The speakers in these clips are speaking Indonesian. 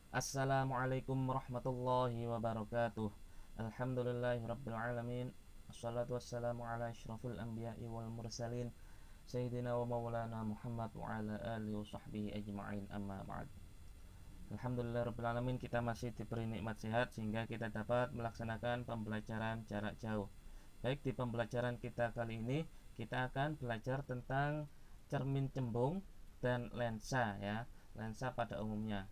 Assalamualaikum warahmatullahi wabarakatuh. Alhamdulillahirrabbilalamin. Assalatu wassalamu ala asyrafil anbiya'i wal mursalin Sayyidina wa maulana Muhammad wa ala alihi wa sahbihi ajma'in, amma ba'd. Alhamdulillahirrabbilalamin, kita masih diberi nikmat sehat sehingga kita dapat melaksanakan pembelajaran jarak jauh. Baik, di pembelajaran kita kali ini kita akan belajar tentang cermin cembung dan lensa, ya, lensa pada umumnya.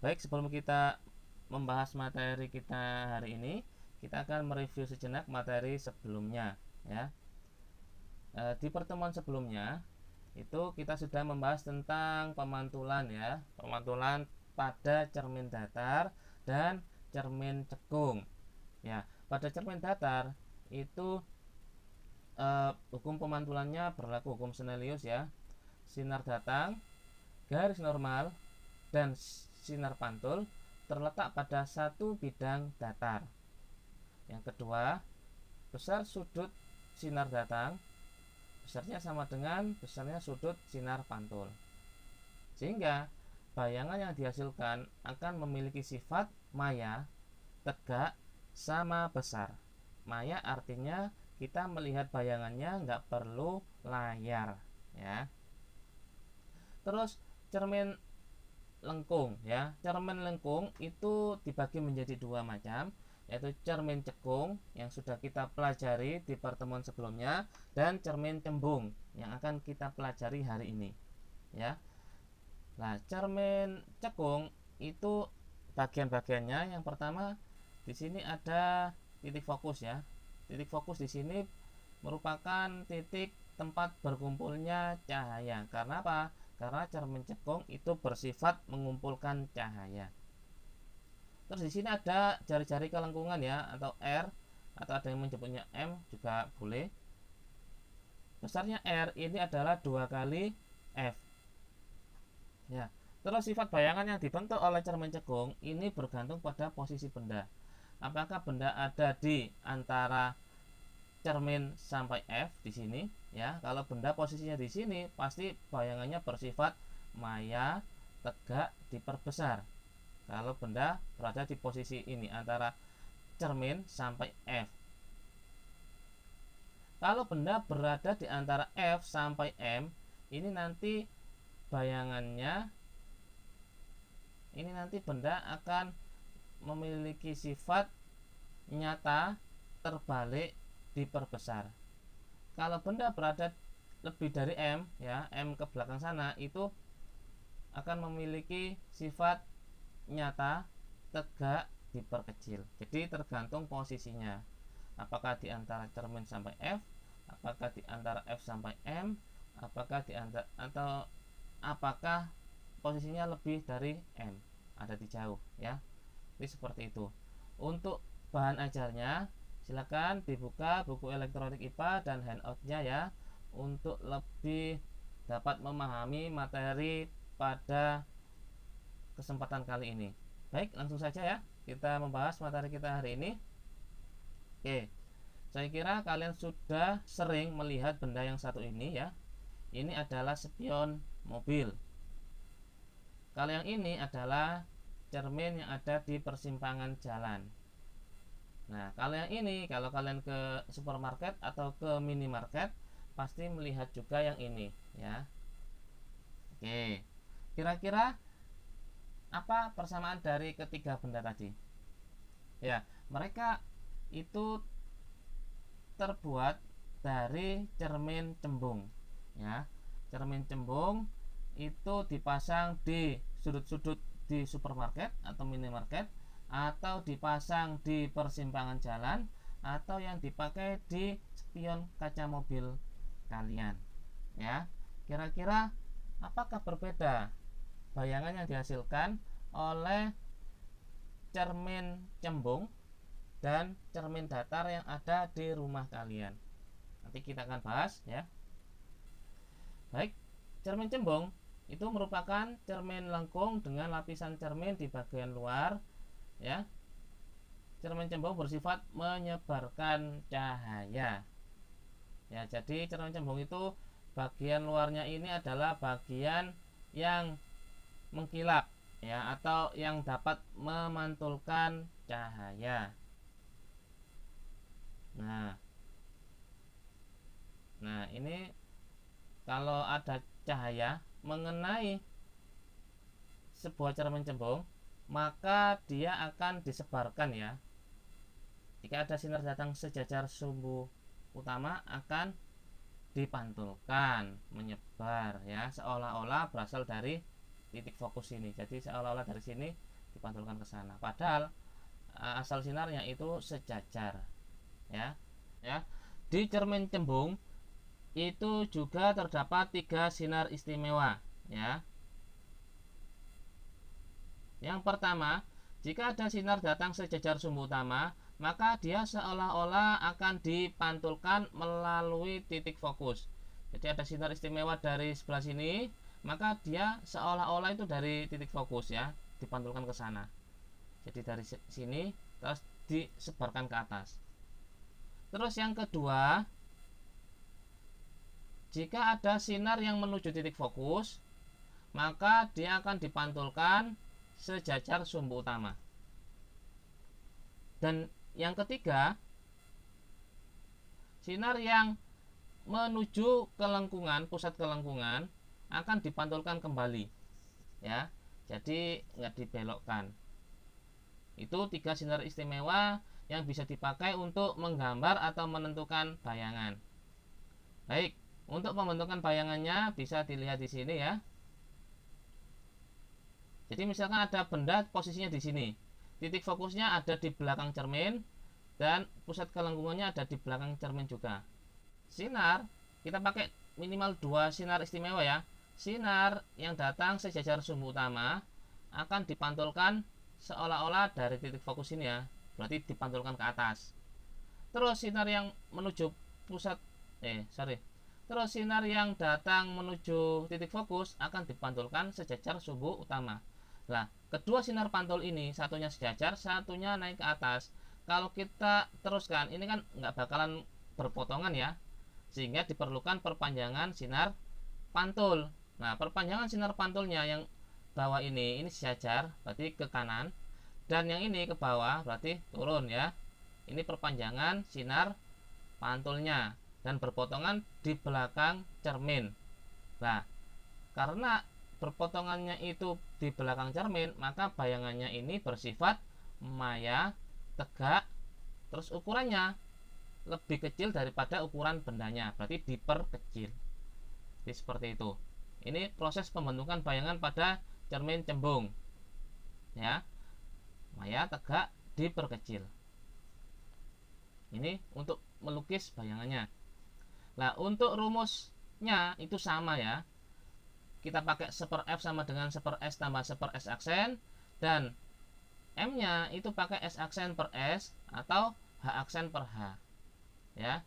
Baik, sebelum kita membahas materi kita hari ini, kita akan mereview sejenak materi sebelumnya, ya. Di pertemuan sebelumnya itu kita sudah membahas tentang pemantulan, ya, pemantulan pada cermin datar dan cermin cekung. Ya, pada cermin datar itu hukum pemantulannya berlaku hukum Snellius, ya. Sinar datang, garis normal, dan sinar pantul terletak pada satu bidang datar. Yang kedua, besar sudut sinar datang besarnya sama dengan besarnya sudut sinar pantul, sehingga bayangan yang dihasilkan akan memiliki sifat maya, tegak, sama besar. Maya artinya kita melihat bayangannya nggak perlu layar, ya. Terus cermin lengkung, ya. Cermin lengkung itu dibagi menjadi dua macam, yaitu cermin cekung yang sudah kita pelajari di pertemuan sebelumnya dan cermin cembung yang akan kita pelajari hari ini, ya. Nah, cermin cekung itu bagian-bagiannya, yang pertama di sini ada titik fokus, ya. Titik fokus di sini merupakan titik tempat berkumpulnya cahaya. Karena apa? Karena cermin cekung itu bersifat mengumpulkan cahaya. Terus di sini ada jari-jari kelengkungan, ya, atau R, atau ada yang menyebutnya M juga boleh. Besarnya R ini adalah 2 kali F. Ya. Terus sifat bayangan yang dibentuk oleh cermin cekung ini bergantung pada posisi benda. Apakah benda ada di antara cermin sampai F di sini, ya. Kalau benda posisinya di sini, pasti bayangannya bersifat maya, tegak, diperbesar. Kalau benda berada di posisi ini antara cermin sampai F. Kalau benda berada di antara F sampai M, ini nanti bayangannya, ini nanti benda akan memiliki sifat nyata, terbalik, diperbesar. Kalau benda berada lebih dari M, ya, M ke belakang sana, itu akan memiliki sifat nyata, tegak, diperkecil. Jadi tergantung posisinya. Apakah di antara cermin sampai F, apakah di antara F sampai M, apakah di antara, atau apakah posisinya lebih dari M, ada di jauh, ya. Jadi seperti itu. Untuk bahan ajarnya silakan dibuka buku elektronik IPA dan handoutnya, ya, untuk lebih dapat memahami materi pada kesempatan kali ini. Baik, langsung saja, ya, kita membahas materi kita hari ini. Oke, saya kira kalian sudah sering melihat benda yang satu ini, ya. Ini adalah spion mobil. Kalau yang ini adalah cermin yang ada di persimpangan jalan. Nah, kalau yang ini, kalau kalian ke supermarket atau ke minimarket, pasti melihat juga yang ini, ya. Oke, kira-kira apa persamaan dari ketiga benda tadi? Ya, mereka itu terbuat dari cermin cembung, ya. Cermin cembung itu dipasang di sudut-sudut di supermarket atau minimarket, atau dipasang di persimpangan jalan, atau yang dipakai di spion kaca mobil kalian, ya. Kira-kira apakah berbeda bayangan yang dihasilkan oleh cermin cembung dan cermin datar yang ada di rumah kalian? Nanti kita akan bahas, ya. Baik, cermin cembung itu merupakan cermin lengkung dengan lapisan cermin di bagian luar, ya. Cermin cembung bersifat menyebarkan cahaya. Ya, jadi cermin cembung itu bagian luarnya ini adalah bagian yang mengkilap, ya, atau yang dapat memantulkan cahaya. Nah, ini kalau ada cahaya mengenai sebuah cermin cembung, maka dia akan disebarkan ya. Jika ada sinar datang sejajar sumbu utama, akan dipantulkan, menyebar ya, seolah-olah berasal dari titik fokus ini. Jadi seolah-olah dari sini dipantulkan ke sana. Padahal asal sinarnya itu sejajar ya. Di cermin cembung itu juga terdapat 3 sinar istimewa ya. Yang pertama, jika ada sinar datang sejajar sumbu utama, maka dia seolah-olah akan dipantulkan melalui titik fokus. Jadi ada sinar istimewa dari sebelah sini, maka dia seolah-olah itu dari titik fokus ya, dipantulkan ke sana. Jadi dari sini terus disebarkan ke atas. Terus yang kedua, jika ada sinar yang menuju titik fokus, maka dia akan dipantulkan sejajar sumbu utama. Dan yang ketiga, sinar yang menuju ke lengkungan, pusat kelengkungan, akan dipantulkan kembali ya, jadi nggak dibelokkan. Itu 3 sinar istimewa yang bisa dipakai untuk menggambar atau menentukan bayangan. Baik, untuk pembentukan bayangannya bisa dilihat di sini ya. Jadi misalkan ada benda posisinya di sini, titik fokusnya ada di belakang cermin, dan pusat kelengkungannya ada di belakang cermin juga. Sinar kita pakai minimal 2 sinar istimewa ya. Sinar yang datang sejajar sumbu utama akan dipantulkan seolah-olah dari titik fokus ini ya, berarti dipantulkan ke atas. Terus sinar yang menuju pusat terus sinar yang datang menuju titik fokus akan dipantulkan sejajar sumbu utama. Nah, kedua sinar pantul ini, satunya sejajar, satunya naik ke atas. Kalau kita teruskan, ini kan nggak bakalan berpotongan ya, sehingga diperlukan perpanjangan sinar pantul. Nah, perpanjangan sinar pantulnya yang bawah ini sejajar, berarti ke kanan, dan yang ini ke bawah, berarti turun ya. Ini perpanjangan sinar pantulnya dan berpotongan di belakang cermin. Nah, karena berpotongannya itu di belakang cermin, maka bayangannya ini bersifat maya, tegak, terus ukurannya lebih kecil daripada ukuran bendanya, berarti diperkecil. Jadi seperti itu. Ini proses pembentukan bayangan pada cermin cembung ya, maya, tegak, diperkecil. Ini untuk melukis bayangannya. Nah, untuk rumusnya itu sama ya. Kita pakai 1/F sama dengan 1/S tambah 1/S aksen, dan M-nya itu pakai S aksen per S atau H aksen per H. Ya.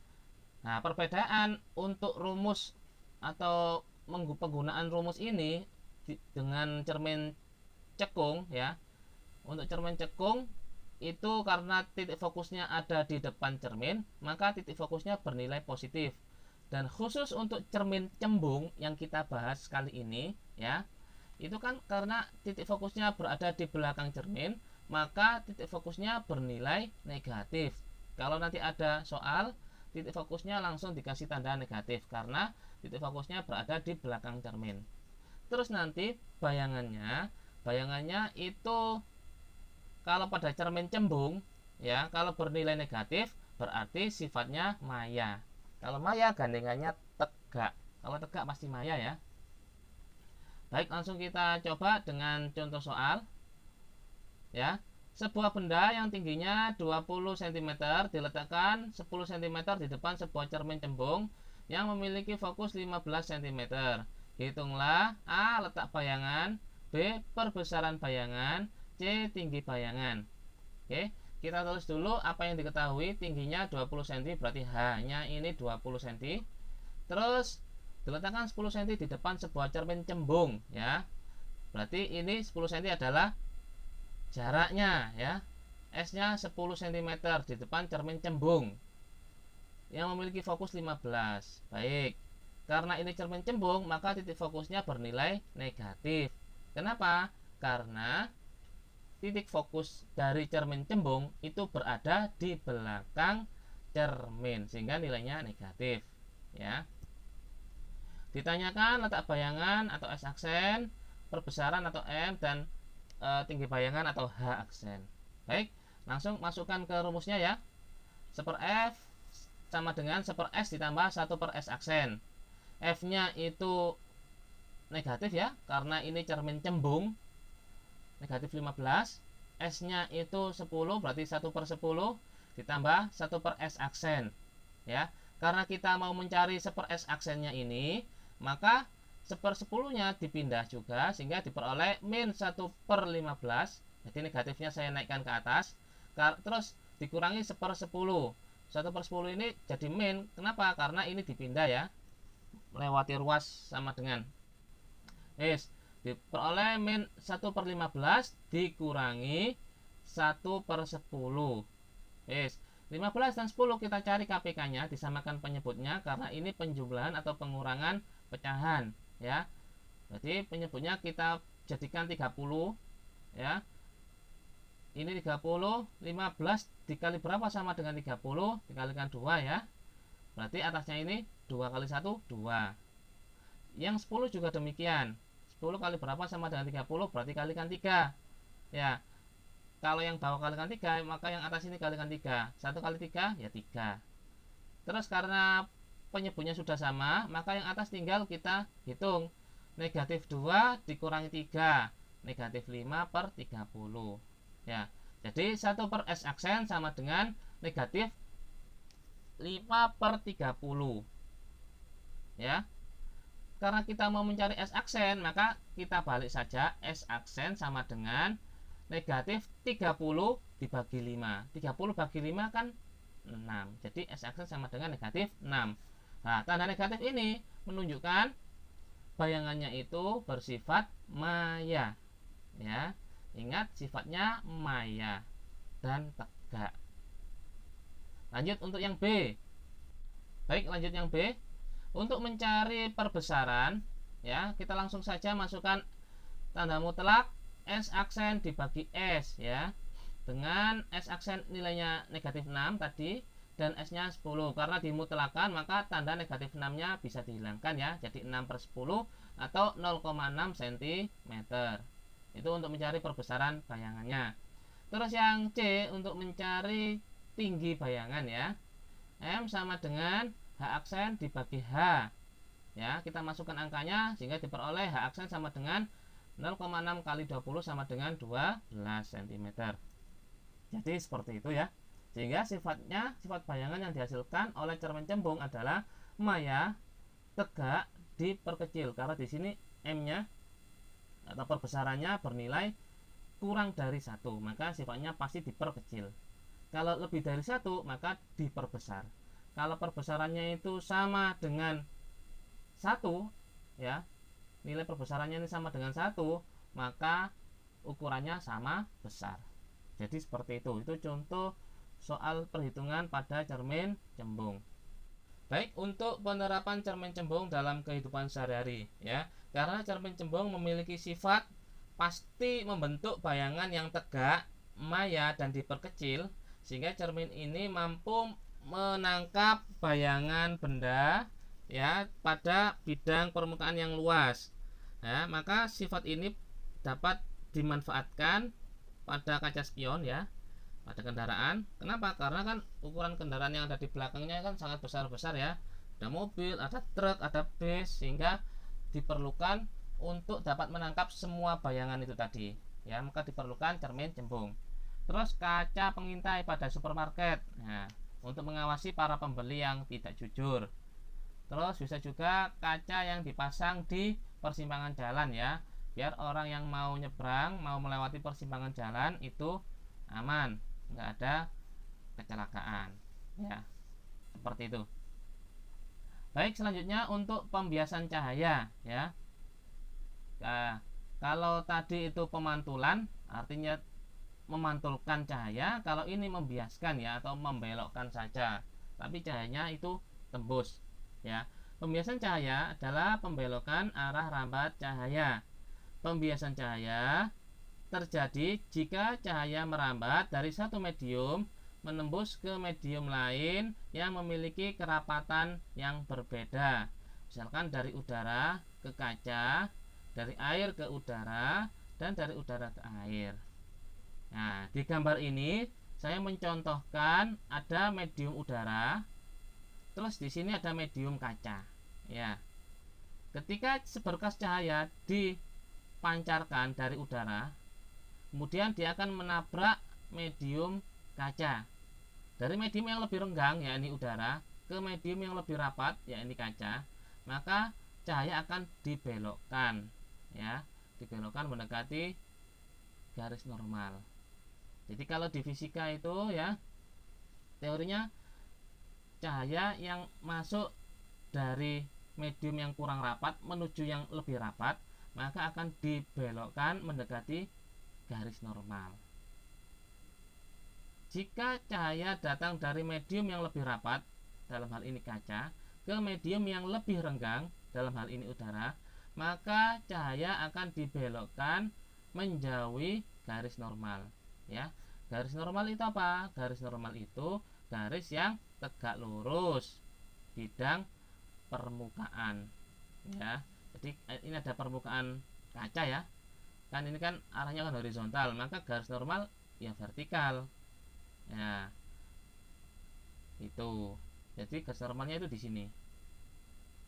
Nah, perbedaan untuk rumus atau penggunaan rumus ini dengan cermin cekung ya. Untuk cermin cekung itu karena titik fokusnya ada di depan cermin, maka titik fokusnya bernilai positif. Dan khusus untuk cermin cembung yang kita bahas kali ini ya, itu kan karena titik fokusnya berada di belakang cermin, maka titik fokusnya bernilai negatif. Kalau nanti ada soal, titik fokusnya langsung dikasih tanda negatif karena titik fokusnya berada di belakang cermin. Terus nanti bayangannya itu kalau pada cermin cembung ya, kalau bernilai negatif berarti sifatnya maya. Kalau maya gandengannya tegak. Kalau tegak pasti maya ya. Baik, langsung kita coba dengan contoh soal. Ya, sebuah benda yang tingginya 20 cm diletakkan 10 cm di depan sebuah cermin cembung yang memiliki fokus 15 cm. Hitunglah A. letak bayangan, B. perbesaran bayangan, C. tinggi bayangan. Oke, kita tulis dulu apa yang diketahui. Tingginya 20 cm, berarti H-nya ini 20 cm. Terus diletakkan 10 cm di depan sebuah cermin cembung ya. Berarti ini 10 cm adalah jaraknya ya. S-nya 10 cm di depan cermin cembung yang memiliki fokus 15. Baik. Karena ini cermin cembung, maka titik fokusnya bernilai negatif. Kenapa? Karena titik fokus dari cermin cembung itu berada di belakang cermin, sehingga nilainya negatif ya. Ditanyakan letak bayangan atau S aksen, perbesaran atau M, dan tinggi bayangan atau H aksen. Baik, langsung masukkan ke rumusnya ya. 1/F sama dengan 1/S ditambah 1/S aksen. F nya itu negatif ya, karena ini cermin cembung, negatif 15. S nya itu 10, berarti 1/10 ditambah 1/S aksen ya. Karena kita mau mencari 1/S aksennya ini, maka 1/10 nya dipindah juga, sehingga diperoleh min 1/15. Jadi negatifnya saya naikkan ke atas, terus dikurangi 1/10. 1/10 ini jadi min. Kenapa? Karena ini dipindah ya, melewati ruas sama dengan diperoleh min 1/15 dikurangi 1/10. 15 dan 10 kita cari KPK nya, disamakan penyebutnya, karena ini penjumlahan atau pengurangan pecahan ya. Jadi penyebutnya kita jadikan 30 ya. Ini 30, 15 dikali berapa sama dengan 30, dikalikan 2 ya. Berarti atasnya ini 2 kali 1, 2. Yang 10 juga demikian. 10 kali berapa sama dengan 30, berarti kalikan 3 ya. Kalau yang bawah kalikan 3, maka yang atas ini kalikan 3. 1 kali 3 ya 3. Terus karena penyebutnya sudah sama, maka yang atas tinggal kita hitung. Negatif 2 dikurangi 3, negatif 5/30 ya. Jadi 1/S aksen sama dengan negatif 5/30 ya. Karena kita mau mencari S aksen, maka kita balik saja. S aksen sama dengan negatif 30 dibagi 5. 30 bagi 5 kan 6. Jadi S aksen sama dengan negatif 6. Nah, tanda negatif ini menunjukkan bayangannya itu bersifat maya ya. Ingat, sifatnya maya dan tegak. Lanjut untuk yang B. Baik, lanjut yang B. Untuk mencari perbesaran ya, kita langsung saja masukkan tanda mutlak S aksen dibagi S ya. Dengan S aksen nilainya negatif 6 tadi, dan S nya 10. Karena dimutlakan, maka tanda negatif 6 nya bisa dihilangkan ya. Jadi 6/10 atau 0,6 cm. Itu untuk mencari perbesaran bayangannya. Terus yang C untuk mencari tinggi bayangan ya. M sama dengan H aksen dibagi H ya. Kita masukkan angkanya sehingga diperoleh H aksen sama dengan 0,6 kali 20 sama dengan 12 cm. Jadi seperti itu ya. Sehingga sifat bayangan yang dihasilkan oleh cermin cembung adalah maya, tegak, diperkecil. Karena di sini M-nya atau perbesarannya bernilai kurang dari 1, maka sifatnya pasti diperkecil. Kalau lebih dari 1, maka diperbesar. Kalau perbesarannya itu sama dengan 1 ya, nilai perbesarannya ini sama dengan 1, maka ukurannya sama besar. Jadi seperti itu. Itu contoh soal perhitungan pada cermin cembung. Baik, untuk penerapan cermin cembung dalam kehidupan sehari-hari ya. Karena cermin cembung memiliki sifat pasti membentuk bayangan yang tegak, maya, dan diperkecil, sehingga cermin ini mampu menangkap bayangan benda ya pada bidang permukaan yang luas. Nah, maka sifat ini dapat dimanfaatkan pada kaca spion ya, pada kendaraan. Kenapa? Karena kan ukuran kendaraan yang ada di belakangnya kan sangat besar-besar ya. Ada mobil, ada truk, ada bis, sehingga diperlukan untuk dapat menangkap semua bayangan itu tadi ya, maka diperlukan cermin cembung. Terus kaca pengintai pada supermarket, nah, untuk mengawasi para pembeli yang tidak jujur. Terus bisa juga kaca yang dipasang di persimpangan jalan ya, biar orang yang mau nyebrang, mau melewati persimpangan jalan itu aman, nggak ada kecelakaan ya, seperti itu. Baik, selanjutnya untuk pembiasan cahaya ya. Nah, kalau tadi itu pemantulan, artinya memantulkan cahaya. Kalau ini membiaskan ya, atau membelokkan saja, tapi cahayanya itu tembus ya. Pembiasan cahaya adalah pembelokan arah rambat cahaya. Pembiasan cahaya terjadi jika cahaya merambat dari satu medium menembus ke medium lain yang memiliki kerapatan yang berbeda. Misalkan dari udara ke kaca, dari air ke udara, dan dari udara ke air. Nah, di gambar ini saya mencontohkan ada medium udara, terus di sini ada medium kaca. Ya, ketika seberkas cahaya dipancarkan dari udara, kemudian dia akan menabrak medium kaca. Dari medium yang lebih renggang, yakni udara, ke medium yang lebih rapat, yakni kaca, maka cahaya akan dibelokkan, ya, dibelokkan mendekati garis normal. Jadi kalau di fisika itu, ya, teorinya cahaya yang masuk dari medium yang kurang rapat menuju yang lebih rapat, maka akan dibelokkan mendekati garis normal. Jika cahaya datang dari medium yang lebih rapat, dalam hal ini kaca, ke medium yang lebih renggang, dalam hal ini udara, maka cahaya akan dibelokkan menjauhi garis normal. Ya, garis normal itu apa? Garis normal itu garis yang tegak lurus bidang permukaan. Ya, jadi ini ada permukaan kaca, ya. Kan ini kan arahnya kan horizontal, maka garis normal ya vertikal. Ya, itu. Jadi garis normalnya itu di sini.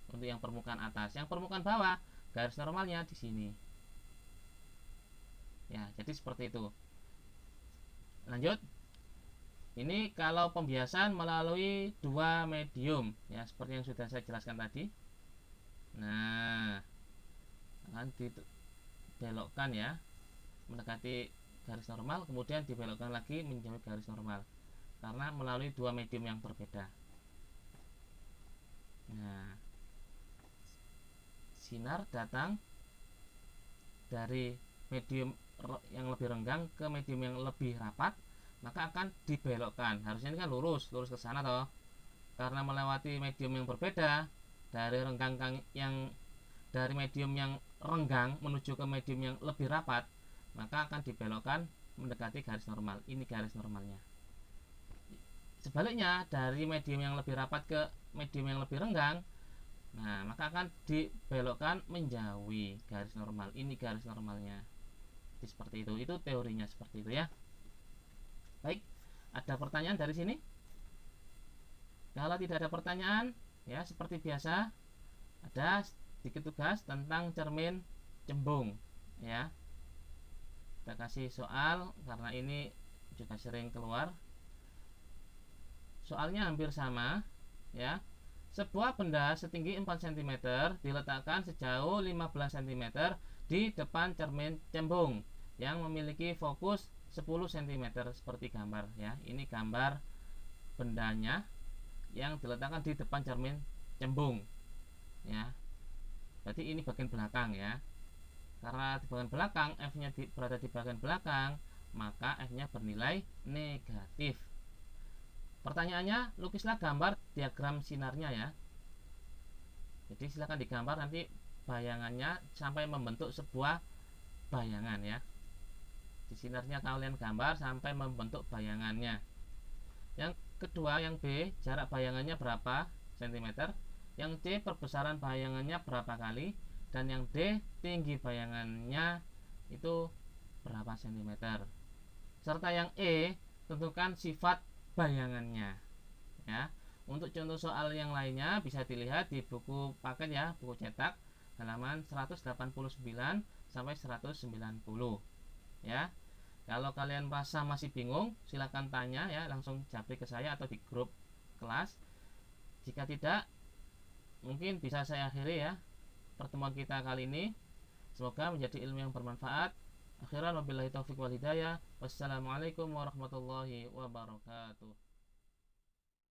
Untuk yang permukaan atas, yang permukaan bawah garis normalnya di sini. Ya, jadi seperti itu. Lanjut. Ini kalau pembiasan melalui dua medium, ya, seperti yang sudah saya jelaskan tadi. Nah, akan dibelokkan, ya, mendekati garis normal, kemudian dibelokkan lagi menjauhi garis normal karena melalui dua medium yang berbeda. Nah, sinar datang dari medium yang lebih renggang ke medium yang lebih rapat, maka akan dibelokkan. Harusnya ini kan lurus ke sana toh. Karena melewati medium yang berbeda, dari medium yang renggang menuju ke medium yang lebih rapat, maka akan dibelokkan mendekati garis normal. Ini garis normalnya. Sebaliknya, dari medium yang lebih rapat ke medium yang lebih renggang, nah, maka akan dibelokkan menjauhi garis normal. Ini garis normalnya. Jadi seperti itu. Itu teorinya seperti itu, ya. Baik, ada pertanyaan dari sini? Kalau tidak ada pertanyaan, ya, seperti biasa, ada sedikit tugas tentang cermin cembung, ya. Kita kasih soal karena ini juga sering keluar. Soalnya hampir sama, ya. Sebuah benda setinggi 4 cm diletakkan sejauh 15 cm di depan cermin cembung yang memiliki fokus 10 cm seperti gambar, ya. Ini gambar bendanya yang diletakkan di depan cermin cembung, ya. Berarti ini bagian belakang, ya. Karena di bagian belakang F-nya berada di bagian belakang, maka F-nya bernilai negatif. Pertanyaannya, lukislah gambar diagram sinarnya, ya. Jadi silakan digambar nanti bayangannya sampai membentuk sebuah bayangan, ya. Di sinarnya kalian gambar sampai membentuk bayangannya. Yang kedua, yang B, jarak bayangannya berapa cm. Yang C, perbesaran bayangannya berapa kali. Dan yang D, tinggi bayangannya itu berapa cm. Serta yang E, tentukan sifat bayangannya, ya. Untuk contoh soal yang lainnya bisa dilihat di buku paket, ya, buku cetak halaman 189 sampai 190, ya. Kalau kalian merasa masih bingung, silahkan tanya, ya, langsung japri ke saya atau di grup kelas. Jika tidak, mungkin bisa saya akhiri, ya, pertemuan kita kali ini. Semoga menjadi ilmu yang bermanfaat. Akhiran wabillahi taufiq wal hidayah. Wassalamualaikum warahmatullahi wabarakatuh.